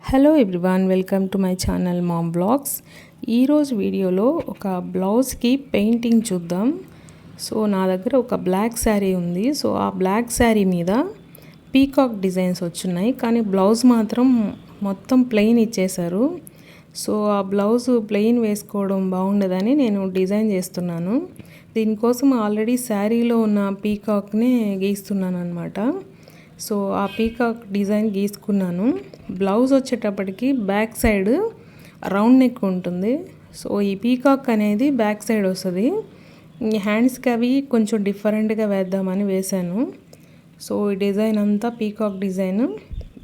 Hello everyone, welcome to my channel mom vlogs. ఈరోజు వీడియోలో ఒక బ్లౌజ్కి పెయింటింగ్ చూద్దాం. సో నా దగ్గర ఒక బ్లాక్ శారీ ఉంది. సో ఆ బ్లాక్ శారీ మీద పీకాక్ డిజైన్స్ వచ్చున్నాయి, కానీ బ్లౌజ్ మాత్రం మొత్తం ప్లెయిన్ ఇచ్చేశారు. సో ఆ బ్లౌజ్ ప్లెయిన్ వేసుకోవడం బాగుండదని నేను డిజైన్ చేస్తున్నాను. దీనికోసం ఆల్రెడీ శారీలో ఉన్న పీకాక్నే గీస్తున్నాను అనమాట. సో ఆ పీకాక్ డిజైన్ గీసుకున్నాను. బ్లౌజ్ వచ్చేటప్పటికి బ్యాక్ సైడ్ రౌండ్ నెక్ ఉంటుంది. సో ఈ పీకాక్ అనేది బ్యాక్ సైడ్ వస్తుంది. హ్యాండ్స్కి అవి కొంచెం డిఫరెంట్గా వేద్దామని వేశాను. సో ఈ డిజైన్ అంతా పీకాక్ డిజైన్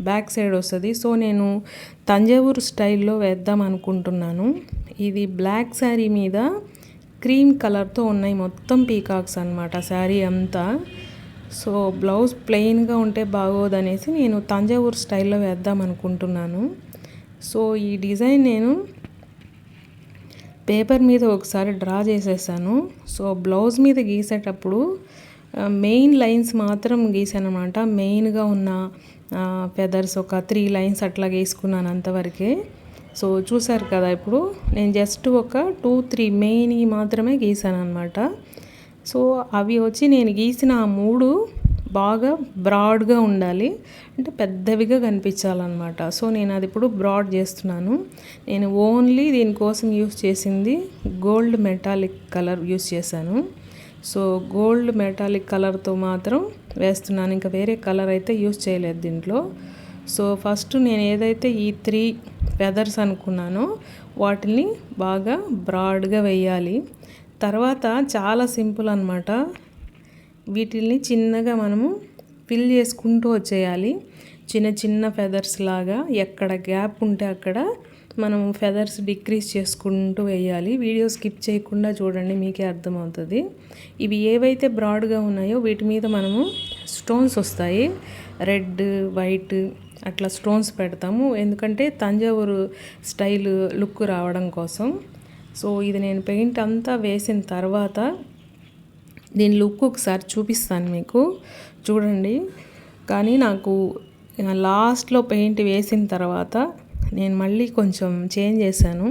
బ్యాక్ సైడ్ వస్తుంది. సో నేను తంజావూరు స్టైల్లో వేద్దాం అనుకుంటున్నాను. ఇది బ్లాక్ శారీ మీద క్రీమ్ కలర్తో ఉన్నాయి మొత్తం పీకాక్స్ అన్నమాట శారీ అంతా. సో బ్లౌజ్ ప్లెయిన్గా ఉంటే బాగోదనేసి నేను తంజావూరు స్టైల్లో వేద్దాం అనుకుంటున్నాను. సో ఈ డిజైన్ నేను పేపర్ మీద ఒకసారి డ్రా చేసేసాను. సో బ్లౌజ్ మీద గీసేటప్పుడు మెయిన్ లైన్స్ మాత్రం గీసాను అనమాట. మెయిన్గా ఉన్న ఫెదర్స్ ఒక 3 లైన్స్ అట్లా గీసుకున్నాను అంతవరకే. సో చూసారు కదా, ఇప్పుడు నేను జస్ట్ ఒక 2-3 మెయిన్ మాత్రమే గీసాను అనమాట. సో అవి వచ్చి నేను గీసిన ఆ 3 బాగా బ్రాడ్గా ఉండాలి, అంటే పెద్దవిగా కనిపించాలన్నమాట. సో నేను అది ఇప్పుడు బ్రాడ్ చేస్తున్నాను. నేను ఓన్లీ దీనికోసం యూస్ చేసింది గోల్డ్ మెటాలిక్ కలర్ యూస్ చేశాను. సో గోల్డ్ మెటాలిక్ కలర్తో మాత్రం వేస్తున్నాను, ఇంకా వేరే కలర్ అయితే యూస్ చేయలేదు దీంట్లో. సో ఫస్ట్ నేను ఏదైతే ఈ 3 ఫెదర్స్ అనుకున్నానో వాటిని బాగా బ్రాడ్గా వేయాలి. తర్వాత చాలా సింపుల్ అనమాట. వీటిల్ని చిన్నగా మనము ఫిల్ చేసుకుంటూ వచ్చేయాలి. చిన్న చిన్న ఫెదర్స్ లాగా ఎక్కడ గ్యాప్ ఉంటే అక్కడ మనము ఫెదర్స్ డిక్రీజ్ చేసుకుంటూ వేయాలి. వీడియో స్కిప్ చేయకుండా చూడండి, మీకే అర్థమవుతుంది. ఇవి ఏవైతే బ్రాడ్గా ఉన్నాయో వీటి మీద మనము స్టోన్స్ వస్తాయి, రెడ్ వైట్ అట్లా స్టోన్స్ పెడతాము, ఎందుకంటే తంజావూరు స్టైల్ లుక్ రావడం కోసం. సో ఇది నేను పెయింట్ అంతా వేసిన తర్వాత దీని లుక్ ఒకసారి చూపిస్తాను మీకు, చూడండి. కానీ నాకు లాస్ట్లో పెయింట్ వేసిన తర్వాత నేను మళ్ళీ కొంచెం చేంజ్ చేశాను.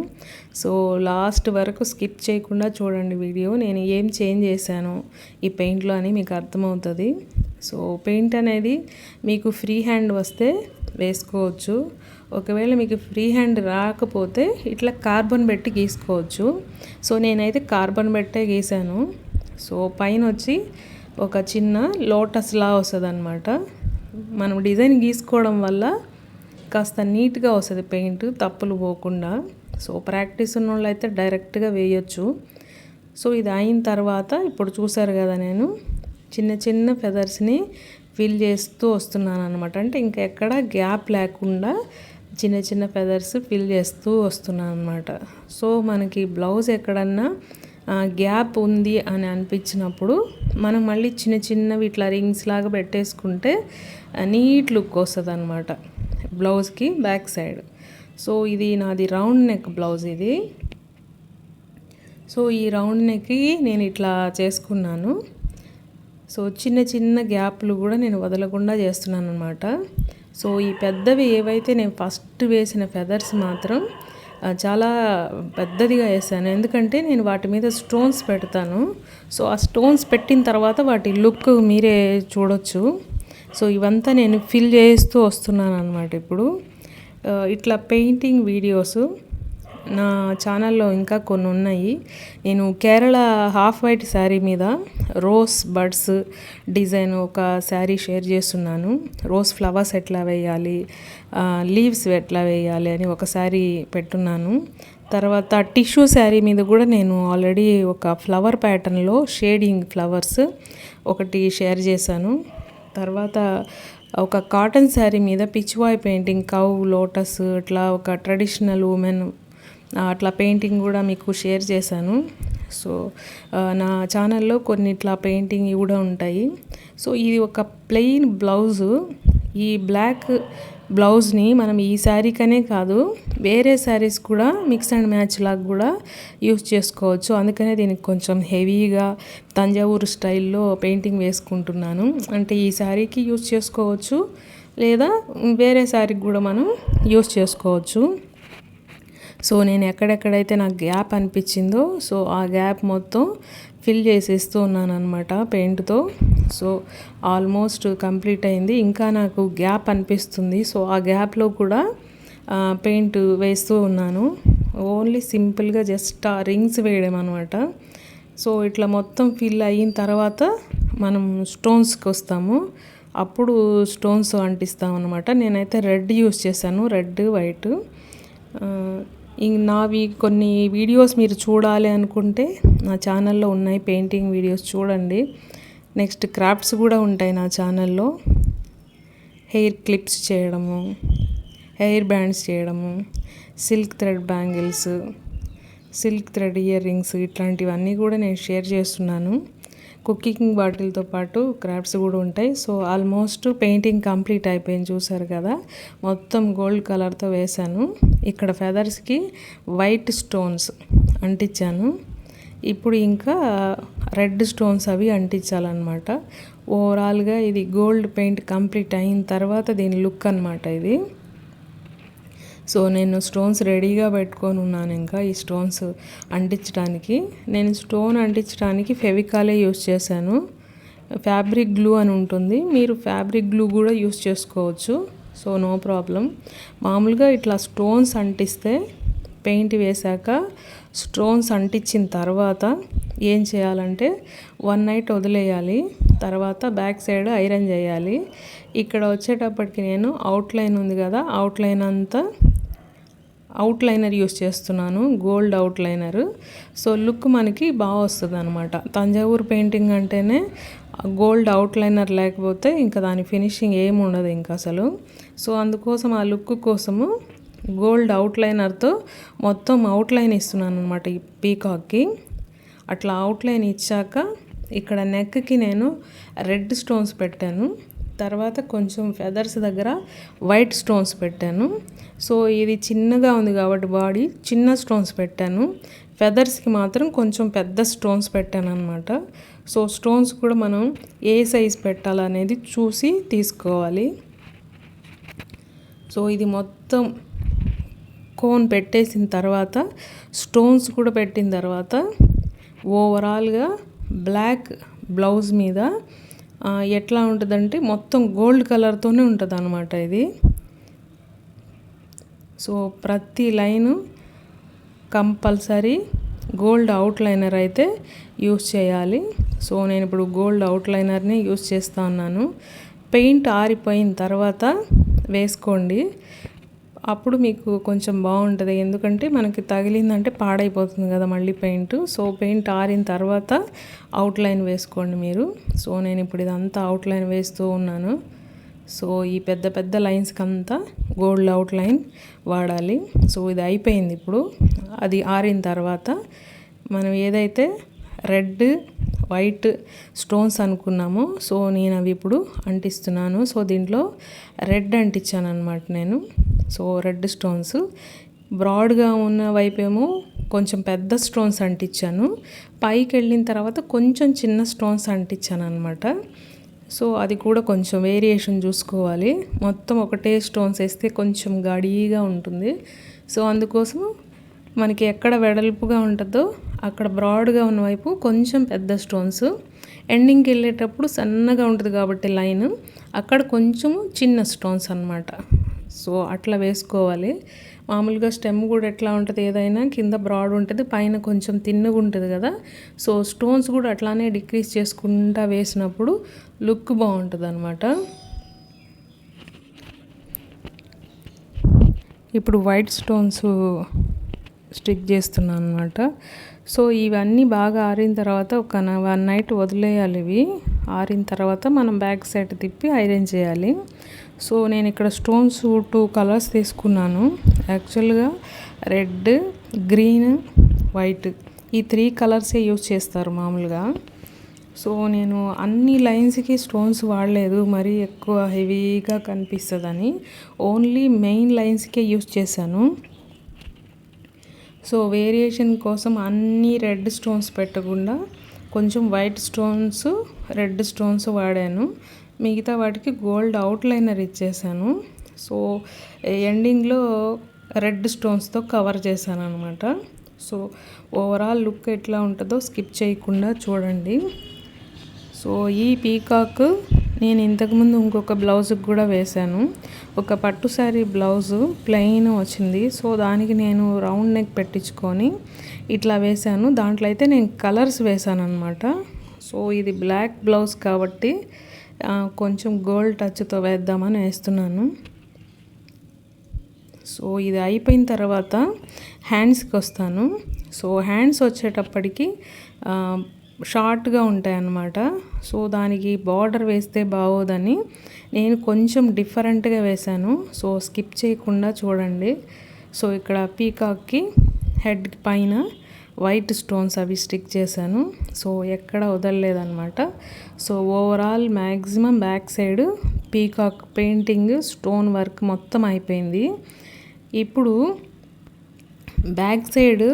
సో లాస్ట్ వరకు స్కిప్ చేయకుండా చూడండి వీడియో, నేను ఏం చేంజ్ చేశాను ఈ పెయింట్లో అని మీకు అర్థమవుతుంది. సో పెయింట్ అనేది మీకు ఫ్రీ హ్యాండ్ వస్తే వేసుకోవచ్చు, ఒకవేళ మీకు ఫ్రీ హ్యాండ్ రాకపోతే ఇట్లా కార్బన్ పెట్టి గీసుకోవచ్చు. సో నేనైతే కార్బన్ పెట్టే గీసాను. సో పైన వచ్చి ఒక చిన్న లోటస్లా వస్తుంది అనమాట. మనం డిజైన్ గీసుకోవడం వల్ల కాస్త నీట్గా వస్తుంది పెయింట్, తప్పులు పోకుండా. సో ప్రాక్టీస్ ఉన్న వాళ్ళు అయితే డైరెక్ట్గా వేయచ్చు. సో ఇది అయిన తర్వాత ఇప్పుడు చూసారు కదా, నేను చిన్న చిన్న ఫెదర్స్ని ఫిల్ చేస్తూ వస్తున్నాను అనమాట. అంటే ఇంకా ఎక్కడ గ్యాప్ లేకుండా చిన్న చిన్న ఫెదర్స్ ఫిల్ చేస్తూ వస్తున్నాను అనమాట. సో మనకి బ్లౌజ్ ఎక్కడన్నా గ్యాప్ ఉంది అని అనిపించినప్పుడు మనం మళ్ళీ చిన్న చిన్నవి ఇట్లా రింగ్స్ లాగా పెట్టేసుకుంటే నీట్ లుక్ వస్తుంది అనమాట బ్లౌజ్కి బ్యాక్ సైడ్. సో ఇది నాది రౌండ్ నెక్ బ్లౌజ్ ఇది. సో ఈ రౌండ్ నెక్కి నేను ఇట్లా చేసుకున్నాను. సో చిన్న చిన్న గ్యాప్లు కూడా నేను వదలకుండా చేస్తున్నాను అనమాట. సో ఈ పెద్దవి ఏవైతే నేను ఫస్ట్ వేసిన ఫెదర్స్ మాత్రం చాలా పెద్దదిగా వేసాను, ఎందుకంటే నేను వాటి మీద స్టోన్స్ పెడతాను. సో ఆ స్టోన్స్ పెట్టిన తర్వాత వాటి లుక్ మీరే చూడొచ్చు. సో ఇవంతా నేను ఫిల్ చేస్తూ వస్తున్నాను అనమాట. ఇప్పుడు ఇట్లా పెయింటింగ్ వీడియోస్ నా ఛానల్లో ఇంకా కొన్ని ఉన్నాయి. నేను కేరళ హాఫ్ వైట్ శారీ మీద రోజ్ బడ్స్ డిజైన్ ఒక శారీ షేర్ చేస్తున్నాను. రోజ్ ఫ్లవర్స్ ఎట్లా వేయాలి, లీవ్స్ ఎట్లా వేయాలి అని ఒక శారీ పెట్టున్నాను. తర్వాత టిష్యూ శారీ మీద కూడా నేను ఆల్రెడీ ఒక ఫ్లవర్ ప్యాటర్న్లో షేడింగ్ ఫ్లవర్స్ ఒకటి షేర్ చేశాను. తర్వాత ఒక కాటన్ శారీ మీద పిచ్వాయ్ పెయింటింగ్ కౌ లోటస్ ఇట్లా ఒక ట్రెడిషనల్ ఉమెన్ అట్లా పెయింటింగ్ కూడా మీకు షేర్ చేశాను. సో నా ఛానల్లో కొన్ని ఇట్లా పెయింటింగ్ కూడా ఉంటాయి. సో ఇది ఒక ప్లెయిన్ బ్లౌజు. ఈ బ్లాక్ బ్లౌజ్ని మనం ఈ శారీకనే కాదు వేరే శారీస్ కూడా మిక్స్ అండ్ మ్యాచ్ లాగా కూడా యూస్ చేసుకోవచ్చు. అందుకనే దీనికి కొంచెం హెవీగా తంజావూరు స్టైల్లో పెయింటింగ్ వేసుకుంటున్నాను. అంటే ఈ శారీకి యూస్ చేసుకోవచ్చు, లేదా వేరే శారీకి కూడా మనం యూస్ చేసుకోవచ్చు. సో నేను ఎక్కడెక్కడైతే నాకు గ్యాప్ అనిపించిందో సో ఆ గ్యాప్ మొత్తం ఫిల్ చేసేస్తూ ఉన్నాను అనమాట పెయింట్తో. సో ఆల్మోస్ట్ కంప్లీట్ అయింది. ఇంకా నాకు గ్యాప్ అనిపిస్తుంది. సో ఆ గ్యాప్లో కూడా పెయింట్ వేస్తూ ఉన్నాను. ఓన్లీ సింపుల్గా జస్ట్ ఆ రింగ్స్ వేయడం అనమాట. సో ఇట్లా మొత్తం ఫిల్ అయిన తర్వాత మనం స్టోన్స్కి వస్తాము. అప్పుడు స్టోన్స్ అంటిస్తాం అనమాట. నేనైతే రెడ్ యూస్ చేశాను, రెడ్ వైట్. నావి కొన్ని వీడియోస్ మీరు చూడాలి అనుకుంటే నా ఛానల్లో ఉన్నాయి, పెయింటింగ్ వీడియోస్ చూడండి. నెక్స్ట్ క్రాఫ్ట్స్ కూడా ఉంటాయి నా ఛానల్లో. హెయిర్ క్లిప్స్ చేయడము, హెయిర్ బ్యాండ్స్ చేయడము, silk thread bangles, silk thread ear rings, ఇట్లాంటివన్నీ కూడా నేను షేర్ చేస్తున్నాను. కుకింగ్ బాటిల్తో పాటు క్రాఫ్ట్స్ కూడా ఉంటాయి. సో ఆల్మోస్ట్ పెయింటింగ్ కంప్లీట్ అయిపోయింది, చూసారు కదా. మొత్తం గోల్డ్ కలర్తో వేశాను. ఇక్కడ ఫెదర్స్కి వైట్ స్టోన్స్ అంటించాను. ఇప్పుడు ఇంకా రెడ్ స్టోన్స్ అవి అంటించాలన్నమాట. ఓవరాల్గా ఇది గోల్డ్ పెయింట్ కంప్లీట్ అయిన తర్వాత దీని లుక్ అనమాట ఇది. సో నేను స్టోన్స్ రెడీగా పెట్టుకొని ఉన్నాను. ఇంకా ఈ స్టోన్స్ అంటించడానికి నేను స్టోన్ అంటించడానికి ఫెవికాలే యూస్ చేశాను. ఫ్యాబ్రిక్ గ్లూ అని ఉంటుంది, మీరు ఫ్యాబ్రిక్ గ్లూ కూడా యూస్ చేసుకోవచ్చు. So no problem. మామూలుగా ఇట్లా స్టోన్స్ అంటిస్తే పెయింట్ వేశాక స్టోన్స్ అంటించిన తర్వాత ఏం చేయాలంటే 1 నైట్ వదిలేయాలి. తర్వాత బ్యాక్ సైడ్ ఐరన్ చేయాలి. ఇక్కడ వచ్చేటప్పటికి నేను అవుట్లైన్ ఉంది కదా, అవుట్లైన్ అంతా అవుట్లైనర్ యూస్ చేస్తున్నాను, గోల్డ్ అవుట్లైనర్. సో లుక్ మనకి బాగా వస్తుంది అనమాట. తంజావూరు పెయింటింగ్ అంటేనే గోల్డ్ అవుట్లైనర్ లేకపోతే ఇంకా దాని ఫినిషింగ్ ఏమి ఉండదు ఇంకా అసలు. సో అందుకోసం ఆ లుక్ కోసము గోల్డ్ అవుట్లైనర్తో మొత్తం అవుట్లైన్ ఇస్తున్నాను అనమాట ఈ పీకాక్కి. అట్లా అవుట్లైన్ ఇచ్చాక ఇక్కడ నెక్కి నేను రెడ్ స్టోన్స్ పెట్టాను. తర్వాత కొంచెం ఫెదర్స్ దగ్గర వైట్ స్టోన్స్ పెట్టాను. సో ఇది చిన్నగా ఉంది కాబట్టి బాడీ చిన్న స్టోన్స్ పెట్టాను. ఫెదర్స్కి మాత్రం కొంచెం పెద్ద స్టోన్స్ పెట్టాను అనమాట. సో స్టోన్స్ కూడా మనం ఏ సైజ్ పెట్టాలనేది చూసి తీసుకోవాలి. సో ఇది మొత్తం కోన్ పెట్టేసిన తర్వాత స్టోన్స్ కూడా పెట్టిన తర్వాత ఓవరాల్గా బ్లాక్ బ్లౌజ్ మీద ఎట్లా ఉంటుందంటే మొత్తం గోల్డ్ కలర్తోనే ఉంటుంది అనమాట ఇది. సో ప్రతి లైను కంపల్సరీ గోల్డ్ అవుట్లైనర్ అయితే యూస్ చేయాలి. సో నేను ఇప్పుడు గోల్డ్ అవుట్లైనర్ని యూస్ చేస్తూ ఉన్నాను. పెయింట్ ఆరిపోయిన తర్వాత వేసుకోండి, అప్పుడు మీకు కొంచెం బాగుంటుంది. ఎందుకంటే మనకి తగిలిందంటే పాడైపోతుంది కదా మళ్ళీ పెయింట్. సో పెయింట్ ఆరిన తర్వాత అవుట్లైన్ వేసుకోండి మీరు. సో నేను ఇప్పుడు ఇదంతా అవుట్లైన్ వేస్తూ ఉన్నాను. సో ఈ పెద్ద పెద్ద లైన్స్కి అంతా గోల్డ్ అవుట్లైన్ వాడాలి. సో ఇది అయిపోయింది. ఇప్పుడు అది ఆరిన తర్వాత మనం ఏదైతే రెడ్ వైట్ స్టోన్స్ అనుకున్నామో సో నేను అవి ఇప్పుడు అంటిస్తున్నాను. సో దీంట్లో రెడ్ అంటించాను అనమాట నేను. సో రెడ్ స్టోన్స్ బ్రాడ్గా ఉన్న వైపేమో కొంచెం పెద్ద స్టోన్స్ అంటించాను, పైకి వెళ్ళిన తర్వాత కొంచెం చిన్న స్టోన్స్ అంటించాను అనమాట. సో అది కూడా కొంచెం వేరియేషన్ చూసుకోవాలి. మొత్తం ఒకటే స్టోన్స్ వేస్తే కొంచెం గడిగా ఉంటుంది. సో అందుకోసం మనకి ఎక్కడ వెడల్పుగా ఉంటుందో అక్కడ బ్రాడ్గా ఉన్న వైపు కొంచెం పెద్ద స్టోన్స్, ఎండింగ్కి వెళ్ళేటప్పుడు సన్నగా ఉంటుంది కాబట్టి లైన్ అక్కడ కొంచెము చిన్న స్టోన్స్ అన్నమాట. సో అట్లా వేసుకోవాలి. మామూలుగా స్టెమ్ కూడా ఎట్లా ఉంటుంది, ఏదైనా కింద బ్రాడ్ ఉంటుంది పైన కొంచెం తిన్నగా ఉంటుంది కదా. సో స్టోన్స్ కూడా అట్లానే డిక్రీజ్ చేసుకుంటా వేసినప్పుడు లుక్ బాగుంటుంది అనమాట. ఇప్పుడు వైట్ స్టోన్స్ స్టిక్ చేస్తున్నాను అనమాట. సో ఇవన్నీ బాగా ఆరిన తర్వాత ఒక 1 నైట్ వదిలేయాలి. ఇవి ఆరిన తర్వాత మనం బ్యాక్ సైడ్ తిప్పి ఐరన్ చేయాలి. సో నేను ఇక్కడ స్టోన్స్ 2 కలర్స్ తీసుకున్నాను. యాక్చువల్గా రెడ్, గ్రీన్, వైట్ ఈ 3 కలర్సే యూజ్ చేస్తారు మామూలుగా. సో నేను అన్ని లైన్స్కి స్టోన్స్ వాడలేదు, మరీ ఎక్కువ హెవీగా కనిపిస్తుందని. ఓన్లీ మెయిన్ లైన్స్కే యూజ్ చేశాను. సో వేరియేషన్ కోసం అన్ని రెడ్ స్టోన్స్ పెట్టకుండా కొంచెం వైట్ స్టోన్స్, రెడ్ స్టోన్స్ వాడాను. మిగతా వాటికి గోల్డ్ అవుట్లైనర్ ఇచ్చేసాను. సో ఎండింగ్లో రెడ్ స్టోన్స్తో కవర్ చేశాను అనమాట. సో ఓవరాల్ లుక్ ఎట్లా ఉంటుందో స్కిప్ చేయకుండా చూడండి. సో ఈ పీకాక్ నేను ఇంతకుముందు ఇంకొక బ్లౌజ్కి కూడా వేశాను. ఒక పట్టు శారీ బ్లౌజు ప్లెయిన్ వచ్చింది. సో దానికి నేను రౌండ్ నెక్ పెట్టించుకొని ఇట్లా వేశాను. దాంట్లో అయితే నేను కలర్స్ వేశాను అనమాట. సో ఇది బ్లాక్ బ్లౌజ్ కాబట్టి కొంచెం గోల్డ్ టచ్తో వేద్దామని వేస్తున్నాను. సో ఇది అయిపోయిన తర్వాత హ్యాండ్స్కి వస్తాను. సో హ్యాండ్స్ వచ్చేటప్పటికి షార్ట్గా ఉంటాయన్నమాట. సో దానికి బార్డర్ వేస్తే బాగోదని నేను కొంచెం డిఫరెంట్గా వేశాను. సో స్కిప్ చేయకుండా చూడండి. సో ఇక్కడ పీకాక్కి హెడ్ పైన వైట్ స్టోన్స్ అవి స్టిక్ చేశాను. సో ఎక్కడ వదలలేదన్నమాట. So overall maximum back side peacock painting stone work మొత్తం అయిపోయింది. ఇప్పుడు బ్యాక్ సైడ్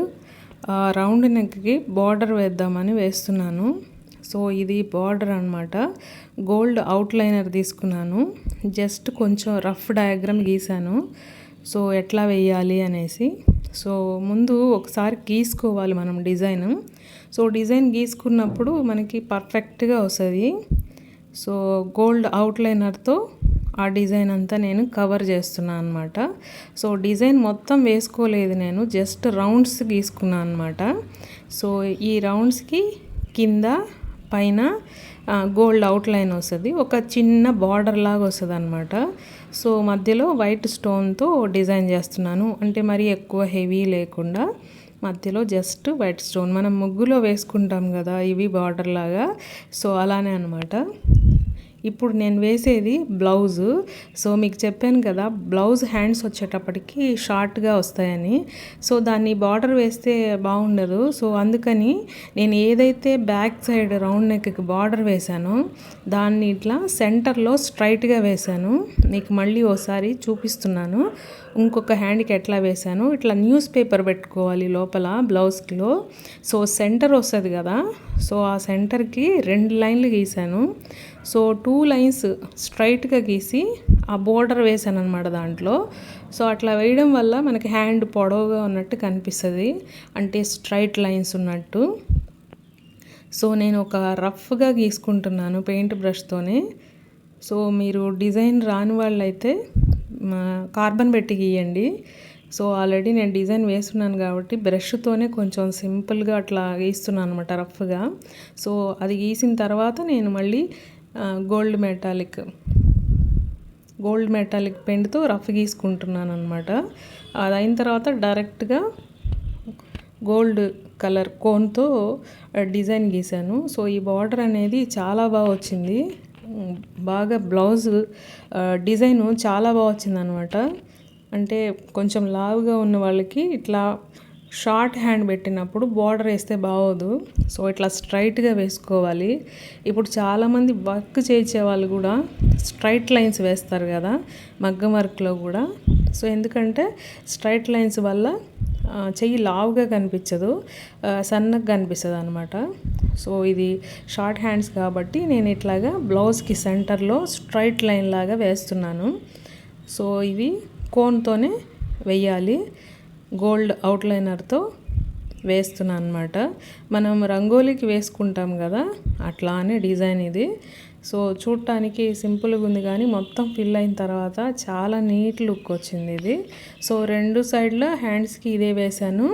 రౌండ్ నెక్కి బార్డర్ వేద్దామని వేస్తున్నాను. సో ఇది బార్డర్ అనమాట. గోల్డ్ అవుట్లైనర్ తీసుకున్నాను. జస్ట్ కొంచెం రఫ్ డయాగ్రామ్ గీసాను. సో ఎట్లా వేయాలి అనేసి. సో ముందు ఒకసారి గీసుకోవాలి మనం డిజైన్. సో డిజైన్ గీసుకున్నప్పుడు మనకి పర్ఫెక్ట్గా వస్తుంది. సో గోల్డ్ అవుట్లైనర్తో ఆ డిజైన్ అంతా నేను కవర్ చేస్తున్నాను అనమాట. సో డిజైన్ మొత్తం వేసుకోలేదు, నేను జస్ట్ రౌండ్స్ గీసుకున్నాను అనమాట. సో ఈ రౌండ్స్కి కింద పైన గోల్డ్ అవుట్లైన్ వస్తుంది, ఒక చిన్న బార్డర్ లాగా వస్తుంది అనమాట. సో మధ్యలో వైట్ స్టోన్తో డిజైన్ చేస్తున్నాను. అంటే మరీ ఎక్కువ హెవీ లేకుండా మధ్యలో జస్ట్ వైట్ స్టోన్ మనం ముగ్గులో వేసుకుంటాం కదా ఇవి బార్డర్ లాగా. సో అలానే అనమాట. ఇప్పుడు నేను వేసేది బ్లౌజు. సో మీకు చెప్పాను కదా బ్లౌజ్ హ్యాండ్స్ వచ్చేటప్పటికి షార్ట్గా వస్తాయని. సో దాన్ని బార్డర్ వేస్తే బాగుండదు. సో అందుకని నేను ఏదైతే బ్యాక్ సైడ్ రౌండ్ నెక్కి బార్డర్ వేశానో దాన్ని ఇట్లా సెంటర్లో స్ట్రైట్గా వేశాను. మీకు మళ్ళీ ఓసారి చూపిస్తున్నాను ఇంకొక హ్యాండ్కి ఎట్లా వేశాను. ఇట్లా న్యూస్ పేపర్ పెట్టుకోవాలి లోపల బ్లౌజ్లో. సో సెంటర్ వస్తుంది కదా, సో ఆ సెంటర్కి 2 లైన్లు గీశాను. సో 2 లైన్స్ స్ట్రైట్గా గీసి ఆ బోర్డర్ వేసాను అనమాట దాంట్లో. సో అట్లా వేయడం వల్ల మనకి హ్యాండ్ పొడవుగా ఉన్నట్టు కనిపిస్తుంది, అంటే స్ట్రైట్ లైన్స్ ఉన్నట్టు. సో నేను ఒక రఫ్గా గీసుకుంటున్నాను పెయింట్ బ్రష్తోనే. సో మీరు డిజైన్ రాని వాళ్ళైతే కార్బన్ పెట్టి గీయండి. సో ఆల్రెడీ నేను డిజైన్ వేస్తున్నాను కాబట్టి బ్రష్తోనే కొంచెం సింపుల్గా అట్లా గీస్తున్నాను అనమాట రఫ్గా. సో అది గీసిన తర్వాత నేను మళ్ళీ గోల్డ్ మెటాలిక్ పెయింట్తో రఫ్ గీసుకుంటున్నాను అనమాట. అది అయిన తర్వాత డైరెక్ట్గా గోల్డ్ కలర్ కోన్తో డిజైన్ గీశాను. సో ఈ బార్డర్ అనేది చాలా బాగా వచ్చింది. బాగా బ్లౌజ్ డిజైను చాలా బాగా వచ్చింది అనమాట. అంటే కొంచెం లావుగా ఉన్న వాళ్ళకి ఇట్లా షార్ట్ హ్యాండ్ పెట్టినప్పుడు బార్డర్ వేస్తే బాగోదు. సో ఇట్లా స్ట్రైట్గా వేసుకోవాలి. ఇప్పుడు చాలామంది వర్క్ చేయించే వాళ్ళు కూడా స్ట్రైట్ లైన్స్ వేస్తారు కదా మగ్గం వర్క్లో కూడా. సో ఎందుకంటే స్ట్రైట్ లైన్స్ వల్ల చెయ్యి లావుగా కనిపించదు, సన్నగా కనిపిస్తుంది అనమాట. సో ఇది షార్ట్ హ్యాండ్స్ కాబట్టి నేను ఇట్లాగా బ్లౌజ్కి సెంటర్లో స్ట్రైట్ లైన్ లాగా వేస్తున్నాను. సో ఇది కోన్తోనే వేయాలి, గోల్డ్ అవుట్లైనర్తో వేస్తున్నాను అనమాట. మనం రంగోలీకి వేసుకుంటాం కదా అట్లా అని డిజైన్ ఇది. సో చూడటానికి సింపుల్గా ఉంది కానీ మొత్తం ఫిల్ అయిన తర్వాత చాలా నీట్ లుక్ వచ్చింది ఇది. సో 2 సైడ్ల హ్యాండ్స్కి ఇదే వేశాను,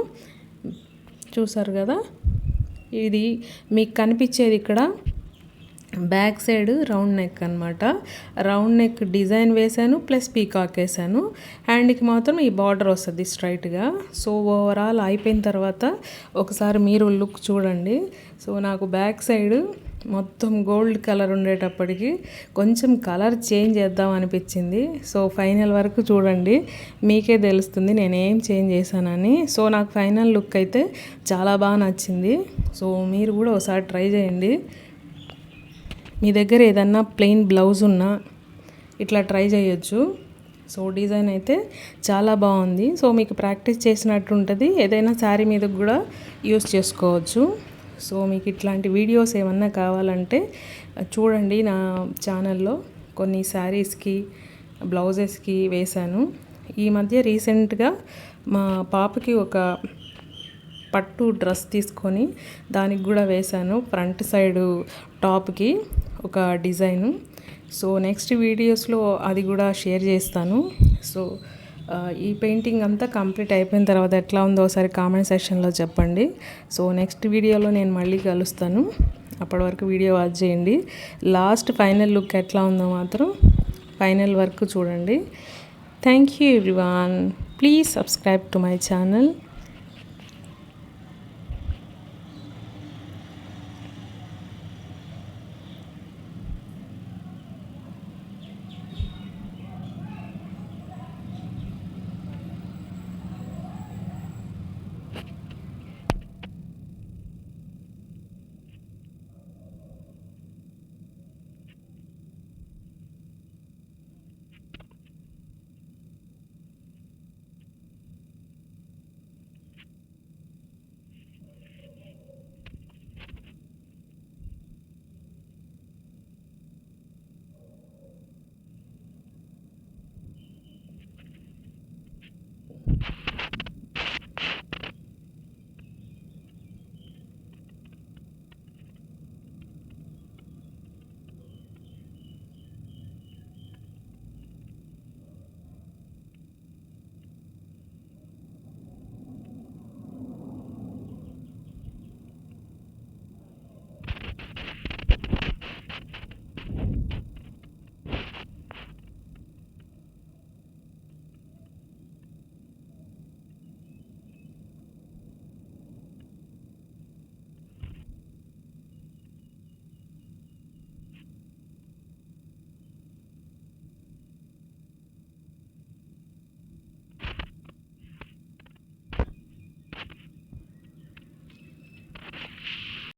చూసారు కదా. ఇది మీకు కనిపించేది ఇక్కడ బ్యాక్ సైడ్ రౌండ్ నెక్ అనమాట. రౌండ్ నెక్ డిజైన్ వేశాను ప్లస్ పీకాక్ వేసాను. హ్యాండ్కి మాత్రం ఈ బార్డర్ వస్తుంది స్ట్రైట్గా. సో ఓవరాల్ అయిపోయిన తర్వాత ఒకసారి మీరు లుక్ చూడండి. సో నాకు బ్యాక్ సైడ్ మొత్తం గోల్డ్ కలర్ ఉండేటప్పటికి కొంచెం కలర్ చేంజ్ చేద్దాం అనిపించింది. సో ఫైనల్ వరకు చూడండి, మీకే తెలుస్తుంది నేనేం చేంజ్ చేశానని. సో నాకు ఫైనల్ లుక్ అయితే చాలా బాగా నచ్చింది. సో మీరు కూడా ఒకసారి ట్రై చేయండి. మీ దగ్గర ఏదన్నా ప్లెయిన్ బ్లౌజ్ ఉన్నా ఇట్లా ట్రై చేయొచ్చు. సో డిజైన్ అయితే చాలా బాగుంది. సో మీకు ప్రాక్టీస్ చేసినట్టు ఉంటుంది, ఏదైనా శారీ మీద కూడా యూస్ చేసుకోవచ్చు. సో మీకు ఇట్లాంటి వీడియోస్ ఏమన్నా కావాలంటే చూడండి, నా ఛానల్లో కొన్ని శారీస్కి బ్లౌజెస్కి వేశాను. ఈ మధ్య రీసెంట్గా మా పాపకి ఒక పట్టు డ్రెస్ తీసుకొని దానికి కూడా వేశాను, ఫ్రంట్ సైడు టాప్కి ఒక డిజైను. సో నెక్స్ట్ వీడియోస్లో అది కూడా షేర్ చేస్తాను. సో ఈ పెయింటింగ్ అంతా కంప్లీట్ అయిపోయిన తర్వాత ఎట్లా ఉందో ఒకసారి కామెంట్ సెక్షన్లో చెప్పండి. సో నెక్స్ట్ వీడియోలో నేను మళ్ళీ కలుస్తాను. అప్పటి వరకు వీడియో వాచ్ చేయండి. లాస్ట్ ఫైనల్ లుక్ ఎట్లా ఉందో మాత్రం ఫైనల్ వరకు చూడండి. Thank you everyone. Please subscribe to my channel.